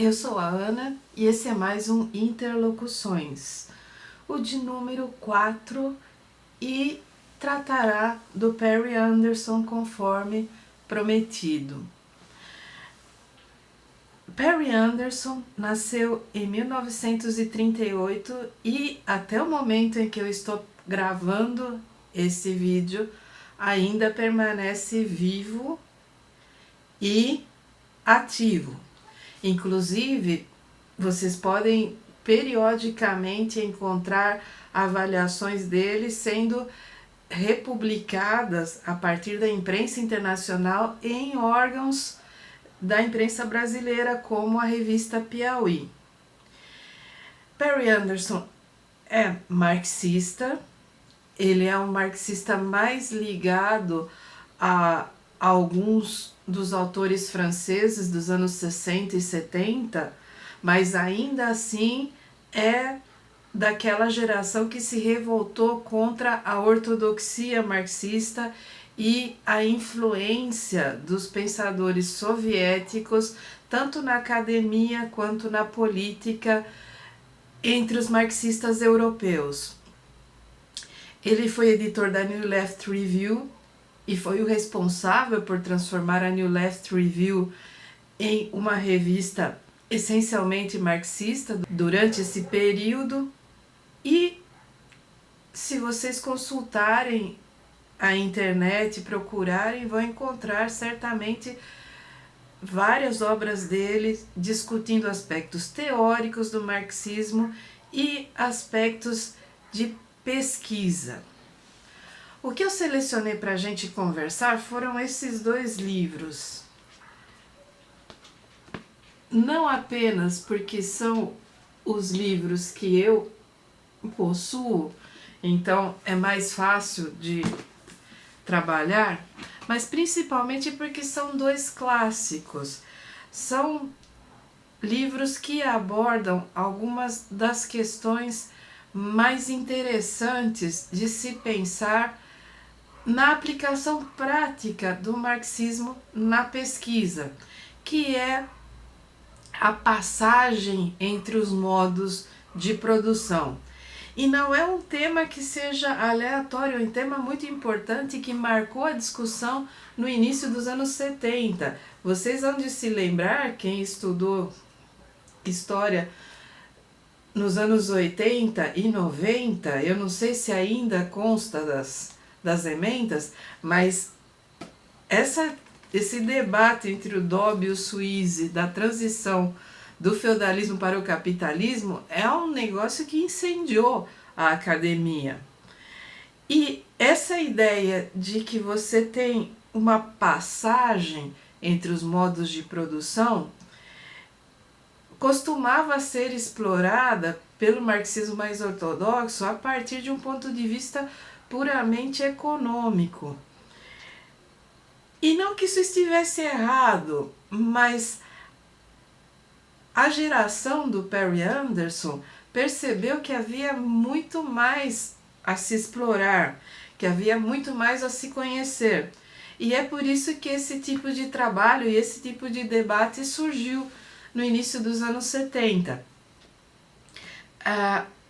Eu sou a Ana e esse é mais um Interlocuções, o de número 4, e tratará do Perry Anderson conforme prometido. Perry Anderson nasceu em 1938 e até o momento em que eu estou gravando esse vídeo ainda permanece vivo e ativo. Inclusive, vocês podem periodicamente encontrar avaliações dele sendo republicadas a partir da imprensa internacional em órgãos da imprensa brasileira, como a revista Piauí. Perry Anderson é marxista, ele é um marxista mais ligado a alguns dos autores franceses dos anos 60 e 70, mas ainda assim é daquela geração que se revoltou contra a ortodoxia marxista e a influência dos pensadores soviéticos, tanto na academia quanto na política, entre os marxistas europeus. Ele foi editor da New Left Review e foi o responsável por transformar a New Left Review em uma revista essencialmente marxista durante esse período. E se vocês consultarem a internet, procurarem, vão encontrar certamente várias obras dele discutindo aspectos teóricos do marxismo e aspectos de pesquisa. O que eu selecionei para a gente conversar foram esses dois livros. Não apenas porque são os livros que eu possuo, então é mais fácil de trabalhar, mas principalmente porque são dois clássicos. São livros que abordam algumas das questões mais interessantes de se pensar na aplicação prática do marxismo na pesquisa, que é a passagem entre os modos de produção. E não é um tema que seja aleatório, é um tema muito importante que marcou a discussão no início dos anos 70. Vocês vão de se lembrar, quem estudou história nos anos 80 e 90, eu não sei se ainda consta das emendas, mas esse debate entre o Dobb e o Suisse da transição do feudalismo para o capitalismo é um negócio que incendiou a academia. E essa ideia de que você tem uma passagem entre os modos de produção costumava ser explorada pelo marxismo mais ortodoxo a partir de um ponto de vista puramente econômico. E não que isso estivesse errado, mas a geração do Perry Anderson percebeu que havia muito mais a se explorar, que havia muito mais a se conhecer. E é por isso que esse tipo de trabalho e esse tipo de debate surgiu no início dos anos 70.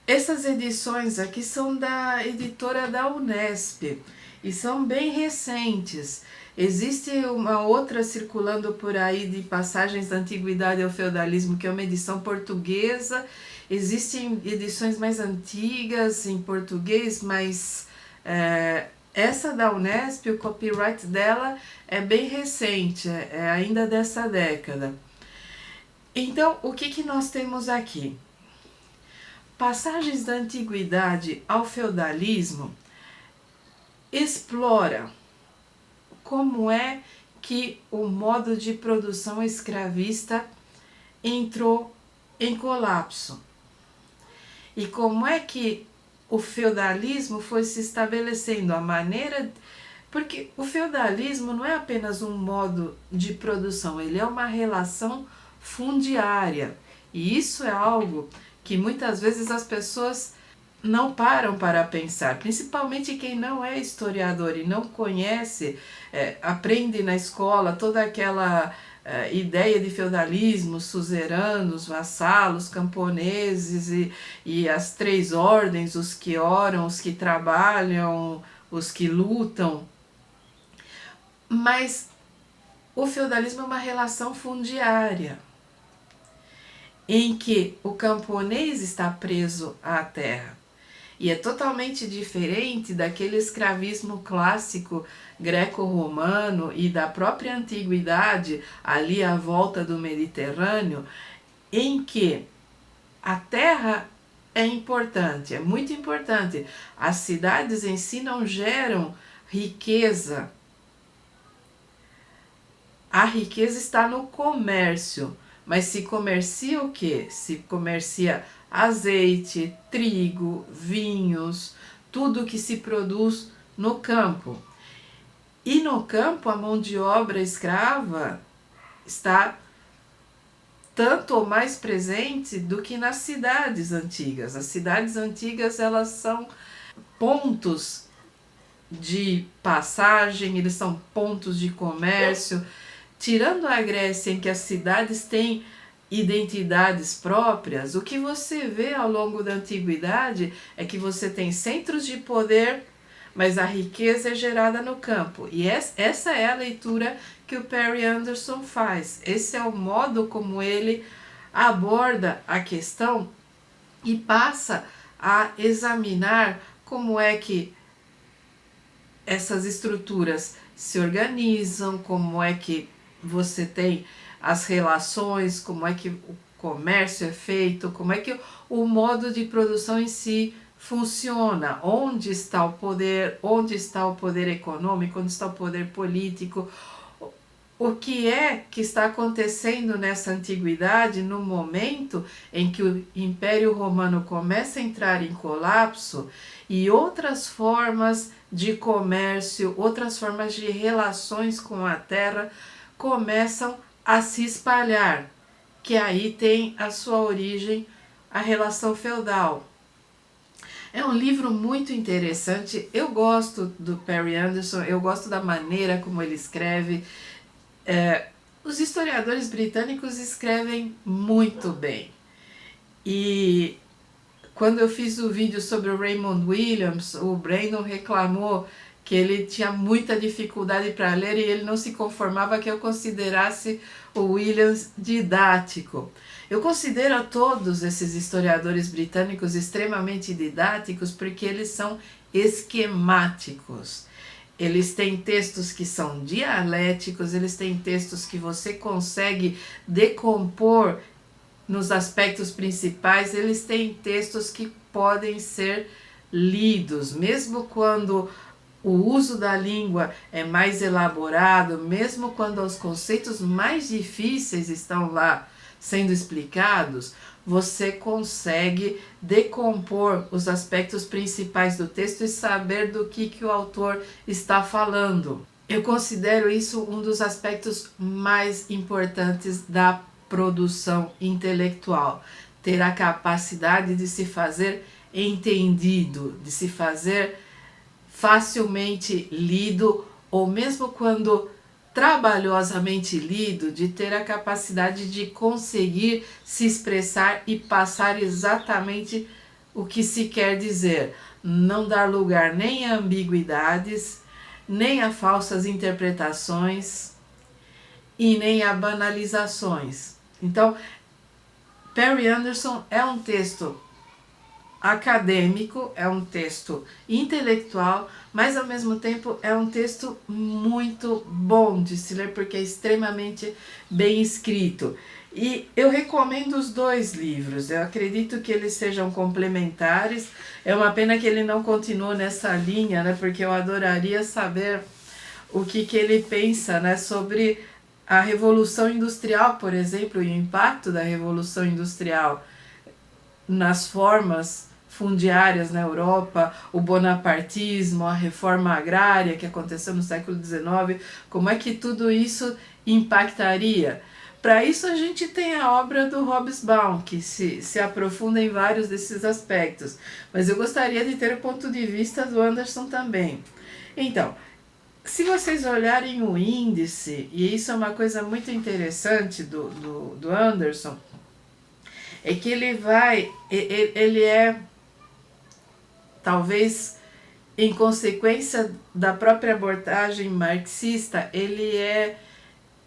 Essas edições aqui são da editora da Unesp e são bem recentes. Existe uma outra circulando por aí de Passagens da Antiguidade ao Feudalismo, que é uma edição portuguesa. Existem edições mais antigas em português, mas essa da Unesp, o copyright dela é bem recente, é ainda dessa década. Então, o que nós temos aqui? Passagens da Antiguidade ao Feudalismo explora como é que o modo de produção escravista entrou em colapso e como é que o feudalismo foi se estabelecendo, a maneira... Porque o feudalismo não é apenas um modo de produção, ele é uma relação fundiária, e isso é algo que muitas vezes as pessoas não param para pensar, principalmente quem não é historiador e não conhece, aprende na escola toda aquela ideia de feudalismo, suzeranos, vassalos, camponeses e as três ordens, os que oram, os que trabalham, os que lutam. Mas o feudalismo é uma relação fundiária, em que o camponês está preso à terra. E é totalmente diferente daquele escravismo clássico greco-romano e da própria antiguidade, ali à volta do Mediterrâneo, em que a terra é importante, é muito importante. As cidades em si não geram riqueza. A riqueza está no comércio, mas se comercia o quê? Se comercia azeite, trigo, vinhos, tudo que se produz no campo. E no campo a mão de obra escrava está tanto ou mais presente do que nas cidades antigas. As cidades antigas, elas são pontos de passagem, eles são pontos de comércio. Tirando a Grécia, em que as cidades têm identidades próprias, o que você vê ao longo da antiguidade é que você tem centros de poder, mas a riqueza é gerada no campo. E essa é a leitura que o Perry Anderson faz. Esse é o modo como ele aborda a questão e passa a examinar como é que essas estruturas se organizam, como é que você tem as relações, como é que o comércio é feito, como é que o modo de produção em si funciona, onde está o poder econômico, onde está o poder político, o que é que está acontecendo nessa antiguidade no momento em que o Império Romano começa a entrar em colapso e outras formas de comércio, outras formas de relações com a terra começam a se espalhar, que aí tem a sua origem a relação feudal. É um livro muito interessante, eu gosto do Perry Anderson, eu gosto da maneira como ele escreve. Os historiadores britânicos escrevem muito bem. E quando eu fiz o vídeo sobre o Raymond Williams, o Brandon reclamou que ele tinha muita dificuldade para ler e ele não se conformava que eu considerasse o Williams didático. Eu considero todos esses historiadores britânicos extremamente didáticos porque eles são esquemáticos. Eles têm textos que são dialéticos, eles têm textos que você consegue decompor nos aspectos principais, eles têm textos que podem ser lidos, mesmo quando o uso da língua é mais elaborado, mesmo quando os conceitos mais difíceis estão lá sendo explicados, você consegue decompor os aspectos principais do texto e saber do que o autor está falando. Eu considero isso um dos aspectos mais importantes da produção intelectual, ter a capacidade de se fazer entendido, de se fazer facilmente lido, ou mesmo quando trabalhosamente lido, de ter a capacidade de conseguir se expressar e passar exatamente o que se quer dizer, não dar lugar nem a ambiguidades, nem a falsas interpretações e nem a banalizações. Então, Perry Anderson é um texto acadêmico, é um texto intelectual, mas ao mesmo tempo é um texto muito bom de se ler porque é extremamente bem escrito. E eu recomendo os dois livros, eu acredito que eles sejam complementares. É uma pena que ele não continuou nessa linha, né, porque eu adoraria saber o que ele pensa, né, sobre a Revolução Industrial, por exemplo, e o impacto da Revolução Industrial nas formas fundiárias na Europa, o bonapartismo, a reforma agrária que aconteceu no século XIX, como é que tudo isso impactaria? Para isso a gente tem a obra do Hobsbawm, que se aprofunda em vários desses aspectos, mas eu gostaria de ter o ponto de vista do Anderson também. Então, Se vocês olharem o índice, e isso é uma coisa muito interessante do Anderson, é que ele é, talvez em consequência da própria abordagem marxista, ele é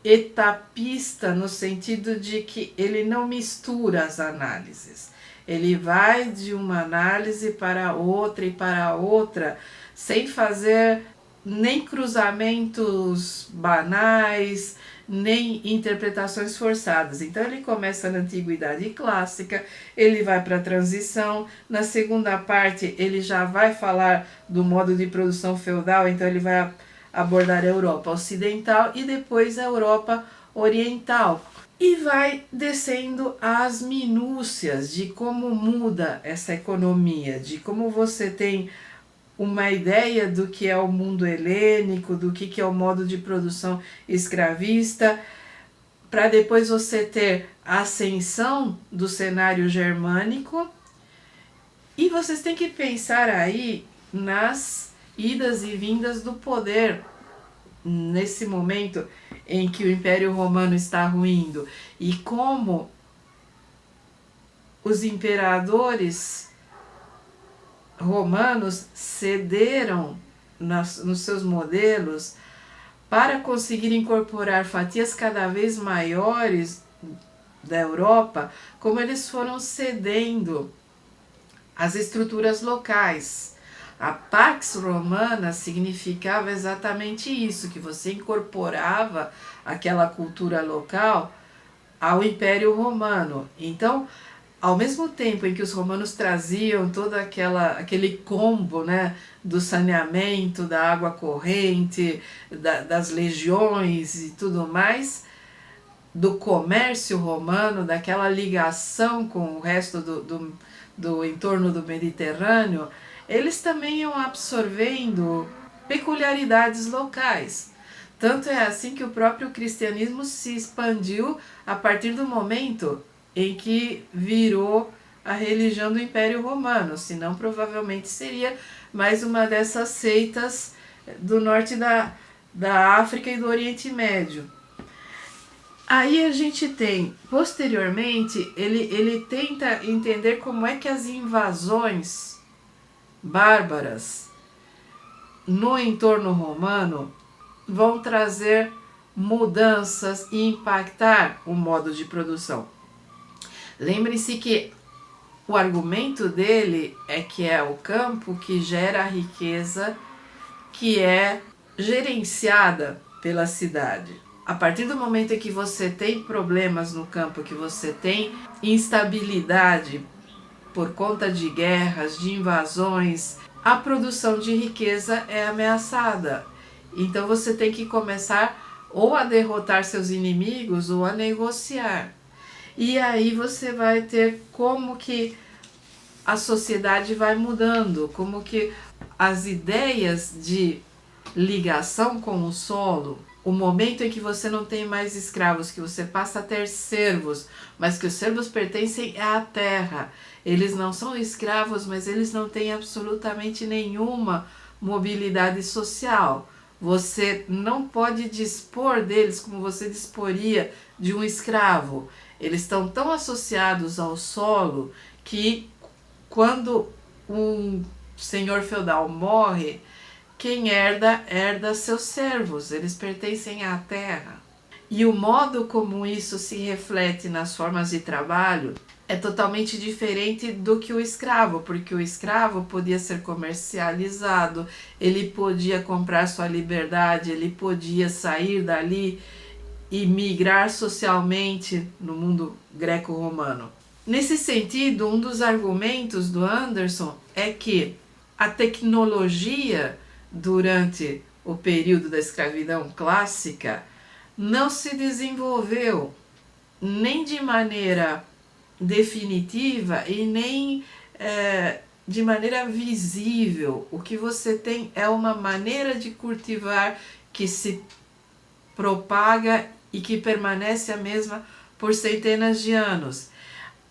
etapista no sentido de que ele não mistura as análises. Ele vai de uma análise para outra e para outra, sem fazer nem cruzamentos banais, nem interpretações forçadas. Então ele começa na Antiguidade Clássica, ele vai para a Transição, na segunda parte ele já vai falar do modo de produção feudal, então ele vai abordar a Europa Ocidental e depois a Europa Oriental. E vai descendo as minúcias de como muda essa economia, de como você tem uma ideia do que é o mundo helênico, do que é o modo de produção escravista, para depois você ter a ascensão do cenário germânico. E vocês têm que pensar aí nas idas e vindas do poder nesse momento em que o Império Romano está ruindo e como os imperadores romanos cederam nos seus modelos para conseguir incorporar fatias cada vez maiores da Europa, como eles foram cedendo as estruturas locais. A Pax Romana significava exatamente isso, que você incorporava aquela cultura local ao Império Romano. Então, ao mesmo tempo em que os romanos traziam todo aquele combo, né, do saneamento, da água corrente, das legiões e tudo mais, do comércio romano, daquela ligação com o resto do entorno do Mediterrâneo, eles também iam absorvendo peculiaridades locais. Tanto é assim que o próprio cristianismo se expandiu a partir do momento em que virou a religião do Império Romano, senão provavelmente seria mais uma dessas seitas do norte da África e do Oriente Médio. Aí a gente tem, posteriormente, ele tenta entender como é que as invasões bárbaras no entorno romano vão trazer mudanças e impactar o modo de produção. Lembre-se que o argumento dele é que é o campo que gera a riqueza que é gerenciada pela cidade. A partir do momento em que você tem problemas no campo, que você tem instabilidade por conta de guerras, de invasões, a produção de riqueza é ameaçada. Então você tem que começar ou a derrotar seus inimigos ou a negociar. E aí você vai ter como que a sociedade vai mudando, como que as ideias de ligação com o solo, o momento em que você não tem mais escravos, que você passa a ter servos, mas que os servos pertencem à terra. Eles não são escravos, mas eles não têm absolutamente nenhuma mobilidade social. Você não pode dispor deles como você disporia de um escravo. Eles estão tão associados ao solo que quando um senhor feudal morre, quem herda seus servos, eles pertencem à terra. E o modo como isso se reflete nas formas de trabalho é totalmente diferente do que o escravo, porque o escravo podia ser comercializado, ele podia comprar sua liberdade, ele podia sair dali e migrar socialmente no mundo greco-romano. Nesse sentido, um dos argumentos do Anderson é que a tecnologia durante o período da escravidão clássica não se desenvolveu nem de maneira definitiva e nem de maneira visível. O que você tem é uma maneira de cultivar que se propaga e que permanece a mesma por centenas de anos.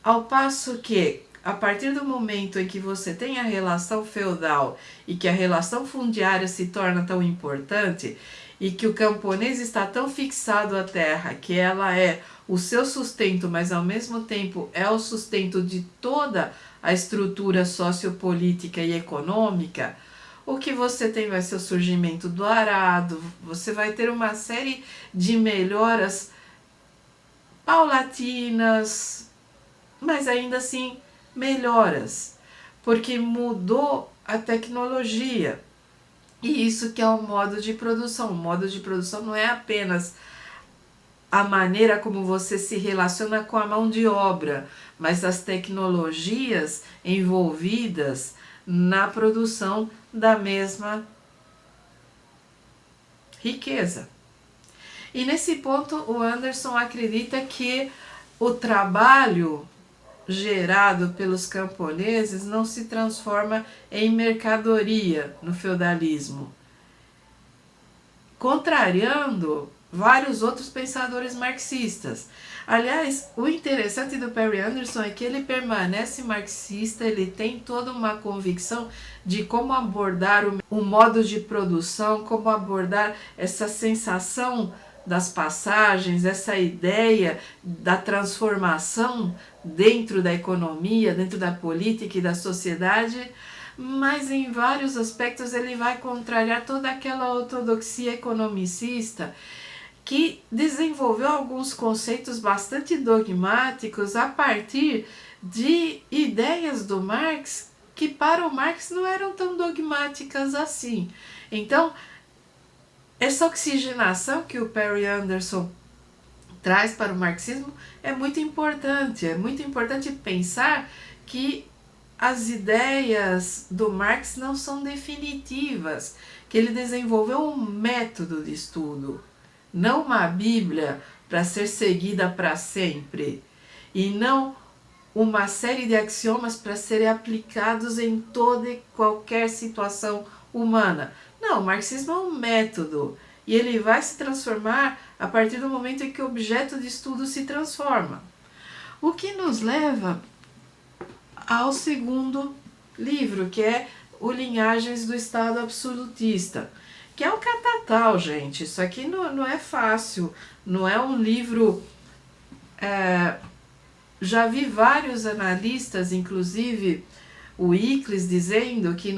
Ao passo que a partir do momento em que você tem a relação feudal e que a relação fundiária se torna tão importante e que o camponês está tão fixado à terra que ela é o seu sustento, mas ao mesmo tempo é o sustento de toda a estrutura sociopolítica e econômica, o que você tem vai ser o surgimento do arado, você vai ter uma série de melhoras paulatinas, mas ainda assim melhoras, porque mudou a tecnologia. E isso que é o modo de produção. O modo de produção não é apenas a maneira como você se relaciona com a mão de obra, mas as tecnologias envolvidas na produção da mesma riqueza. E nesse ponto o Anderson acredita que o trabalho gerado pelos camponeses não se transforma em mercadoria no feudalismo, contrariando vários outros pensadores marxistas. Aliás, o interessante do Perry Anderson é que ele permanece marxista, ele tem toda uma convicção de como abordar o modo de produção, como abordar essa sensação das passagens, essa ideia da transformação dentro da economia, dentro da política e da sociedade, mas em vários aspectos ele vai contrariar toda aquela ortodoxia economicista que desenvolveu alguns conceitos bastante dogmáticos a partir de ideias do Marx que para o Marx não eram tão dogmáticas assim. Então, essa oxigenação que o Perry Anderson traz para o marxismo é muito importante pensar que as ideias do Marx não são definitivas, que ele desenvolveu um método de estudo, não uma Bíblia para ser seguida para sempre, e não uma série de axiomas para serem aplicados em toda e qualquer situação humana. Não, o marxismo é um método, e ele vai se transformar a partir do momento em que o objeto de estudo se transforma. O que nos leva ao segundo livro, que é o Linhagens do Estado Absolutista, que é o catatal, gente. Isso aqui não é fácil, não é um livro... já vi vários analistas, inclusive o Icles, dizendo que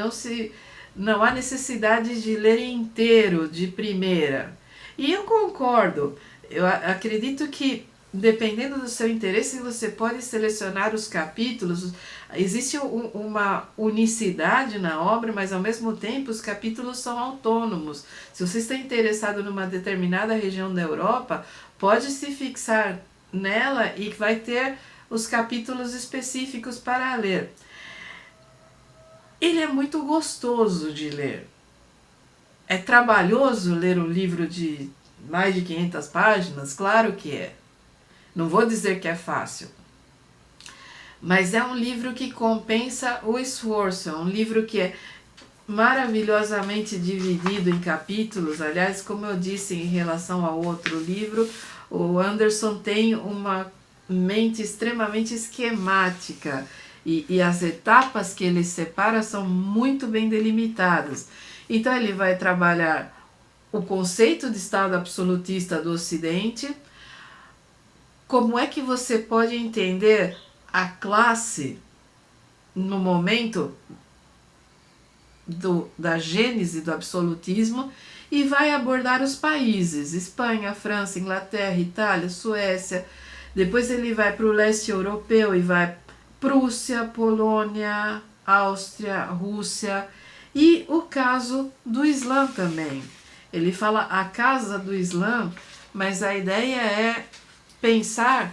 não há necessidade de ler inteiro de primeira. E eu concordo, eu acredito que dependendo do seu interesse você pode selecionar os capítulos, existe uma unicidade na obra, mas ao mesmo tempo os capítulos são autônomos. Se você está interessado numa determinada região da Europa, pode se fixar nela e vai ter os capítulos específicos para ler. Ele é muito gostoso de ler. É trabalhoso ler um livro de mais de 500 páginas? Claro que é. Não vou dizer que é fácil. Mas é um livro que compensa o esforço. É um livro que é maravilhosamente dividido em capítulos. Aliás, como eu disse em relação ao outro livro, o Anderson tem uma mente extremamente esquemática. E as etapas que ele separa são muito bem delimitadas. Então ele vai trabalhar o conceito de Estado absolutista do Ocidente, como é que você pode entender a classe no momento da gênese do absolutismo, e vai abordar os países, Espanha, França, Inglaterra, Itália, Suécia. Depois ele vai para o leste europeu e vai Prússia, Polônia, Áustria, Rússia, e o caso do Islã também. Ele fala a casa do Islã, mas a ideia é pensar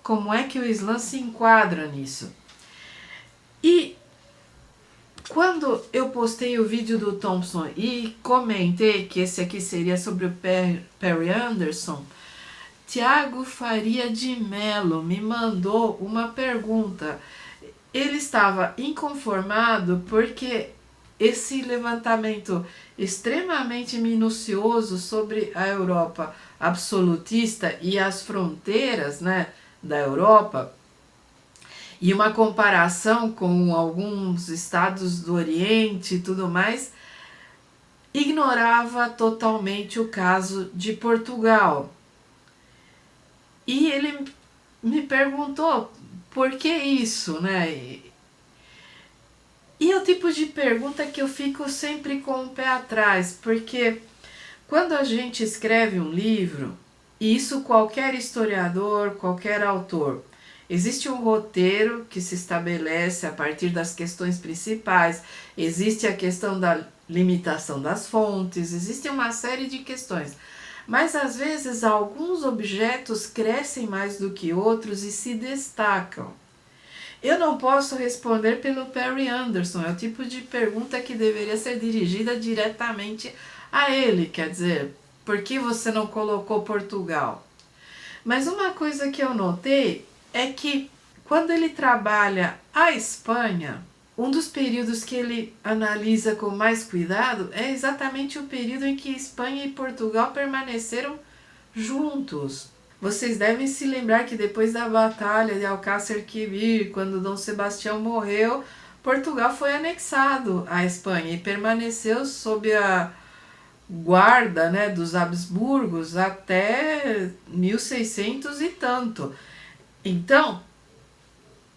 como é que o Islã se enquadra nisso. E quando eu postei o vídeo do Thompson e comentei que esse aqui seria sobre o Perry Anderson, Tiago Faria de Mello me mandou uma pergunta. Ele estava inconformado porque esse levantamento extremamente minucioso sobre a Europa absolutista e as fronteiras, né, da Europa, E uma comparação com alguns estados do Oriente e tudo mais, ignorava totalmente o caso de Portugal. E ele me perguntou por que isso, né? E é o tipo de pergunta que eu fico sempre com o pé atrás, porque quando a gente escreve um livro, e isso qualquer historiador, qualquer autor, existe um roteiro que se estabelece a partir das questões principais, existe a questão da limitação das fontes, existe uma série de questões. Mas às vezes alguns objetos crescem mais do que outros e se destacam. Eu não posso responder pelo Perry Anderson, é o tipo de pergunta que deveria ser dirigida diretamente a ele, quer dizer, por que você não colocou Portugal? Mas uma coisa que eu notei é que quando ele trabalha a Espanha, um dos períodos que ele analisa com mais cuidado é exatamente o período em que Espanha e Portugal permaneceram juntos. Vocês devem se lembrar que depois da batalha de Alcácer Quibir, quando Dom Sebastião morreu, Portugal foi anexado à Espanha e permaneceu sob a guarda, né, dos Habsburgos até 1600 e tanto. Então,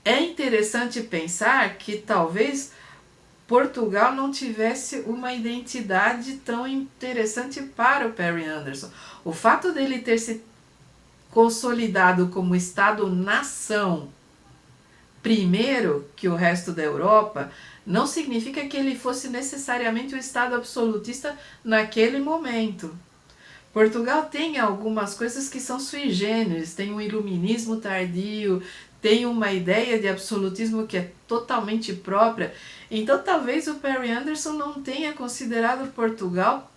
é interessante pensar que talvez Portugal não tivesse uma identidade tão interessante para o Perry Anderson. O fato dele ter se consolidado como Estado-nação primeiro que o resto da Europa, não significa que ele fosse necessariamente um Estado absolutista naquele momento. Portugal tem algumas coisas que são sui generis, tem um iluminismo tardio, tem uma ideia de absolutismo que é totalmente própria. Então talvez o Perry Anderson não tenha considerado Portugal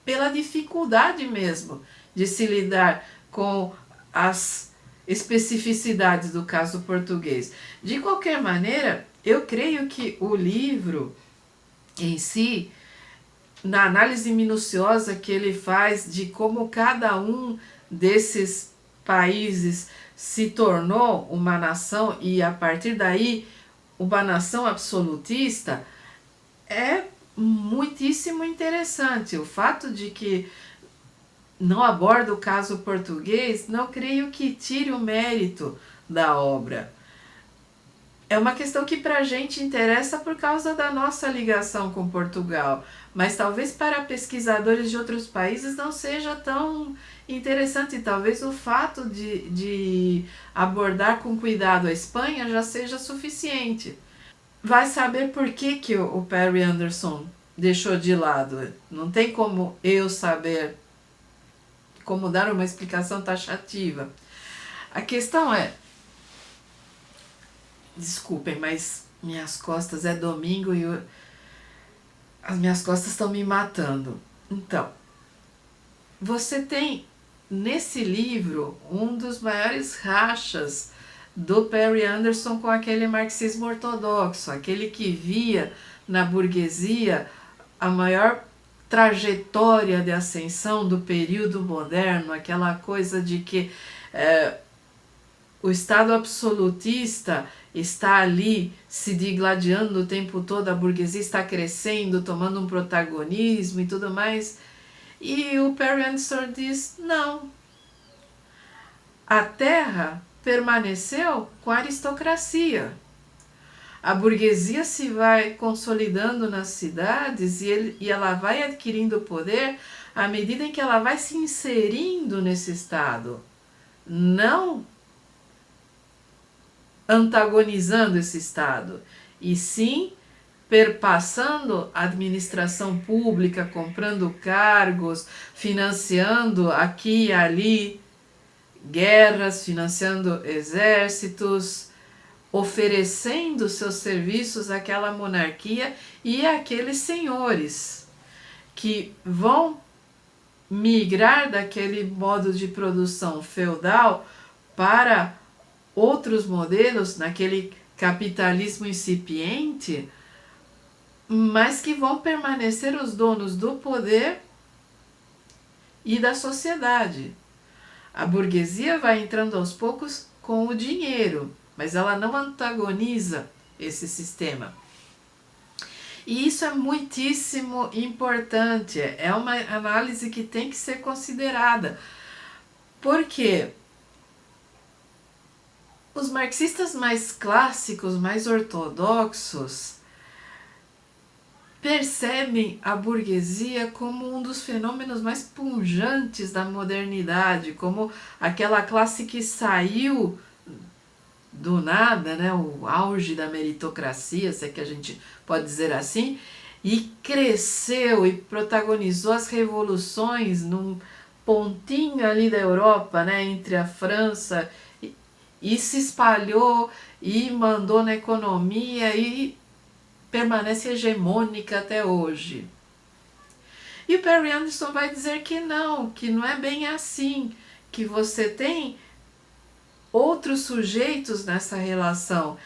pela dificuldade mesmo de se lidar com as especificidades do caso português. De qualquer maneira, eu creio que o livro em si, na análise minuciosa que ele faz de como cada um desses países se tornou uma nação e a partir daí uma nação absolutista, é muitíssimo interessante. O fato de que não aborda o caso português, não creio que tire o mérito da obra. É uma questão que para a gente interessa por causa da nossa ligação com Portugal, mas talvez para pesquisadores de outros países não seja tão interessante. Talvez o fato de abordar com cuidado a Espanha já seja suficiente. Vai saber por que o Perry Anderson deixou de lado. Não tem como eu saber como dar uma explicação taxativa. A questão é, desculpem, mas minhas costas é domingo e as minhas costas estão me matando. Então, você tem nesse livro um dos maiores rachas do Perry Anderson com aquele marxismo ortodoxo, aquele que via na burguesia a maior trajetória de ascensão do período moderno, aquela coisa de que o Estado absolutista está ali se digladiando o tempo todo, a burguesia está crescendo, tomando um protagonismo e tudo mais. E o Perry Anderson diz, não, a terra permaneceu com a aristocracia. A burguesia se vai consolidando nas cidades e ela vai adquirindo poder à medida em que ela vai se inserindo nesse Estado, não antagonizando esse Estado, e sim perpassando a administração pública, comprando cargos, financiando aqui e ali guerras, financiando exércitos, oferecendo seus serviços àquela monarquia e àqueles senhores que vão migrar daquele modo de produção feudal para outros modelos, naquele capitalismo incipiente, mas que vão permanecer os donos do poder e da sociedade. A burguesia vai entrando aos poucos com o dinheiro, mas ela não antagoniza esse sistema. E isso é muitíssimo importante, é uma análise que tem que ser considerada, porque os marxistas mais clássicos, mais ortodoxos, percebem a burguesia como um dos fenômenos mais pujantes da modernidade, como aquela classe que saiu do nada, né, o auge da meritocracia, se é que a gente pode dizer assim, e cresceu e protagonizou as revoluções num pontinho ali da Europa, né, entre a França, e se espalhou e mandou na economia e permanece hegemônica até hoje. E o Perry Anderson vai dizer que não é bem assim, que você tem outros sujeitos nessa relação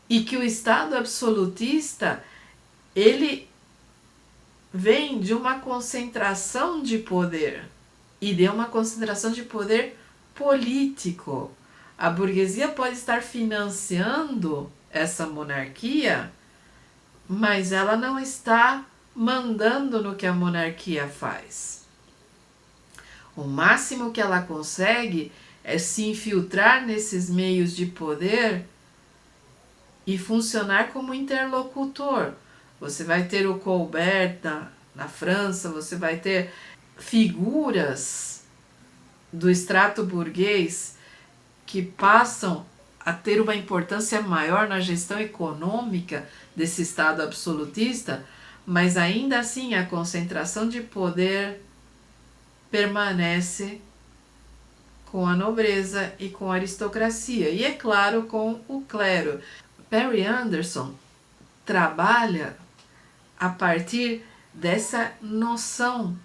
e que o Estado absolutista, ele vem de uma concentração de poder e de uma concentração de poder político. A burguesia pode estar financiando essa monarquia, mas ela não está mandando no que a monarquia faz. O máximo que ela consegue é se infiltrar nesses meios de poder e funcionar como interlocutor. Você vai ter o Colbert na França, você vai ter figuras do extrato burguês que passam a ter uma importância maior na gestão econômica desse Estado absolutista, mas ainda assim a concentração de poder permanece com a nobreza e com a aristocracia, e é claro com o clero. Perry Anderson trabalha a partir dessa noção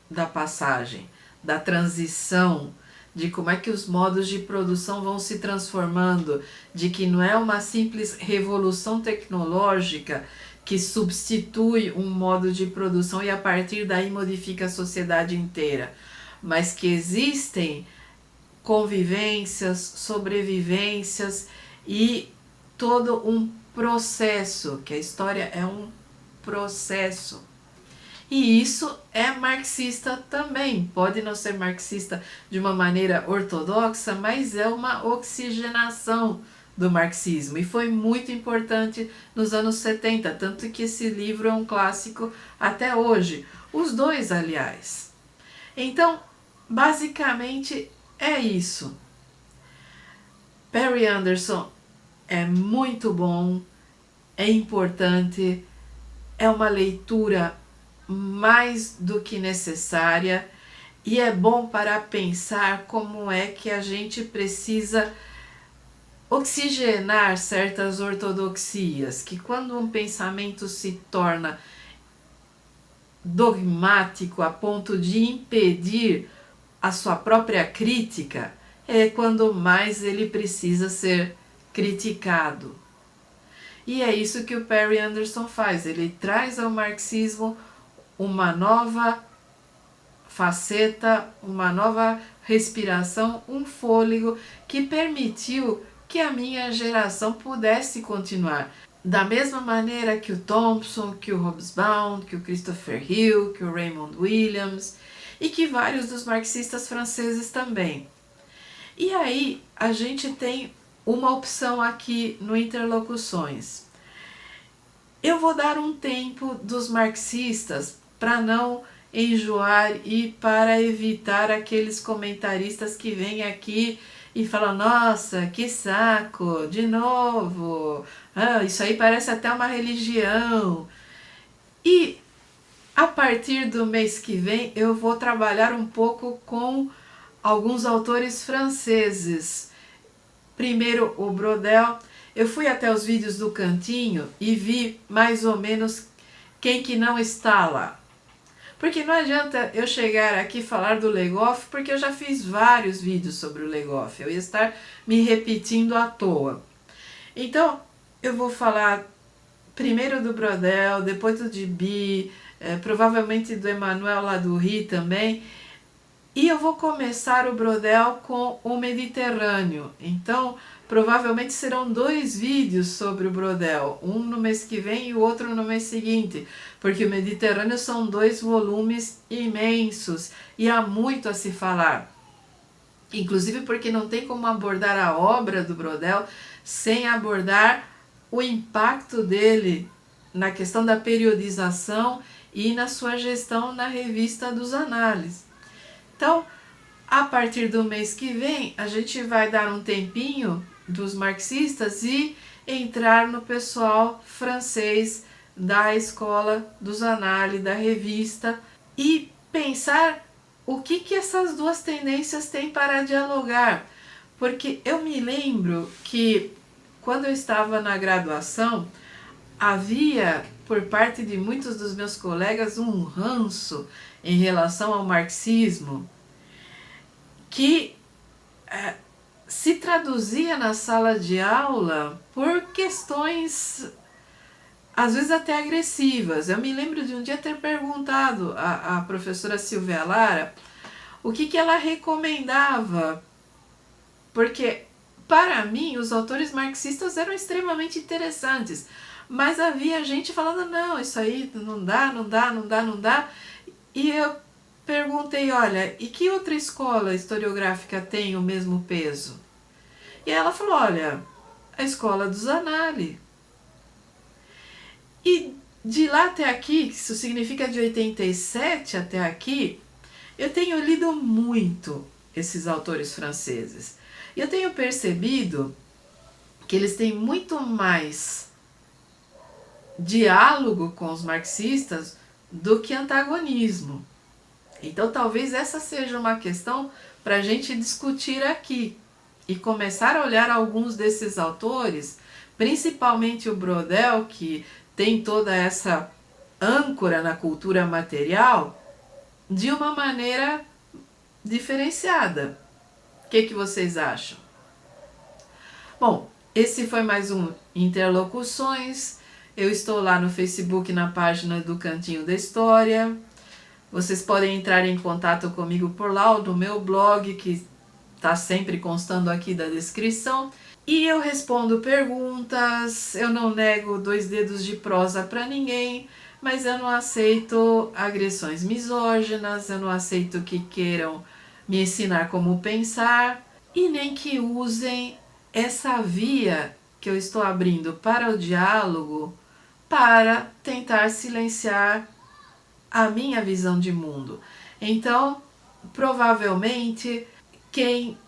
da passagem, da transição, de como é que os modos de produção vão se transformando, de que não é uma simples revolução tecnológica que substitui um modo de produção e a partir daí modifica a sociedade inteira, mas que existem convivências, sobrevivências e todo um processo, que a história é um processo. E isso é marxista também, pode não ser marxista de uma maneira ortodoxa, mas é uma oxigenação do marxismo e foi muito importante nos anos 70, tanto que esse livro é um clássico até hoje, os dois aliás. Então, basicamente é isso. Perry Anderson é muito bom, é importante, é uma leitura mais do que necessária e é bom para pensar como é que a gente precisa oxigenar certas ortodoxias, que quando um pensamento se torna dogmático a ponto de impedir a sua própria crítica, é quando mais ele precisa ser criticado. E é isso que o Perry Anderson faz, ele traz ao marxismo uma nova faceta, uma nova respiração, um fôlego que permitiu que a minha geração pudesse continuar. Da mesma maneira que o Thompson, que o Hobsbawm, que o Christopher Hill, que o Raymond Williams e que vários dos marxistas franceses também. E aí a gente tem uma opção aqui no Interlocuções. Eu vou dar um tempo dos marxistas para não enjoar e para evitar aqueles comentaristas que vêm aqui e falam: nossa, que saco, de novo, isso aí parece até uma religião. E a partir do mês que vem eu vou trabalhar um pouco com alguns autores franceses. Primeiro o Brodel. Eu fui até os vídeos do Cantinho e vi mais ou menos quem que não está lá. Porque não adianta eu chegar aqui e falar do Legoff, porque eu já fiz vários vídeos sobre o Legoff. Eu ia estar me repetindo à toa. Então, eu vou falar primeiro do Brodel, depois do Deby, provavelmente do Emmanuel Ladurri também. E eu vou começar o Brodel com o Mediterrâneo. Então, provavelmente serão 2 vídeos sobre o Brodel, um no mês que vem e o outro no mês seguinte, porque o Mediterrâneo são 2 volumes imensos e há muito a se falar. Inclusive porque não tem como abordar a obra do Brodel sem abordar o impacto dele na questão da periodização e na sua gestão na revista dos Análises. Então, a partir do mês que vem, a gente vai dar um tempinho dos marxistas e entrar no pessoal francês da escola dos Análises, da revista, e pensar o que essas 2 tendências têm para dialogar. Porque eu me lembro que quando eu estava na graduação, havia por parte de muitos dos meus colegas um ranço em relação ao marxismo que se traduzia na sala de aula por questões às vezes até agressivas. Eu me lembro de um dia ter perguntado à professora Silvia Lara o que ela recomendava, porque para mim os autores marxistas eram extremamente interessantes, mas havia gente falando, não, isso aí não dá, não dá, não dá, não dá. E eu perguntei, olha, e que outra escola historiográfica tem o mesmo peso? E ela falou, olha, a escola dos Análises. E de lá até aqui, isso significa de 87 até aqui, eu tenho lido muito esses autores franceses. E eu tenho percebido que eles têm muito mais diálogo com os marxistas do que antagonismo. Então talvez essa seja uma questão para a gente discutir aqui e começar a olhar alguns desses autores, principalmente o Brodel, que tem toda essa âncora na cultura material, de uma maneira diferenciada. O que vocês acham? Bom, esse foi mais um Interlocuções. Eu estou lá no Facebook, na página do Cantinho da História. Vocês podem entrar em contato comigo por lá, ou no meu blog, que está sempre constando aqui da descrição. E eu respondo perguntas, eu não nego 2 dedos de prosa para ninguém, mas eu não aceito agressões misóginas, eu não aceito que queiram me ensinar como pensar, e nem que usem essa via que eu estou abrindo para o diálogo para tentar silenciar a minha visão de mundo. Então, provavelmente, quem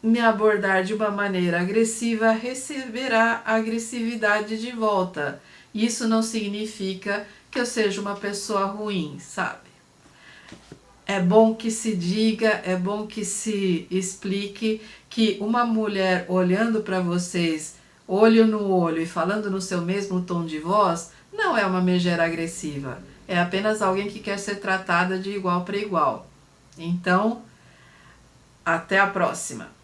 me abordar de uma maneira agressiva receberá agressividade de volta. Isso não significa que eu seja uma pessoa ruim, sabe? É bom que se diga, é bom que se explique que uma mulher olhando para vocês, olho no olho e falando no seu mesmo tom de voz, não é uma megera agressiva. É apenas alguém que quer ser tratada de igual para igual. Então, até a próxima!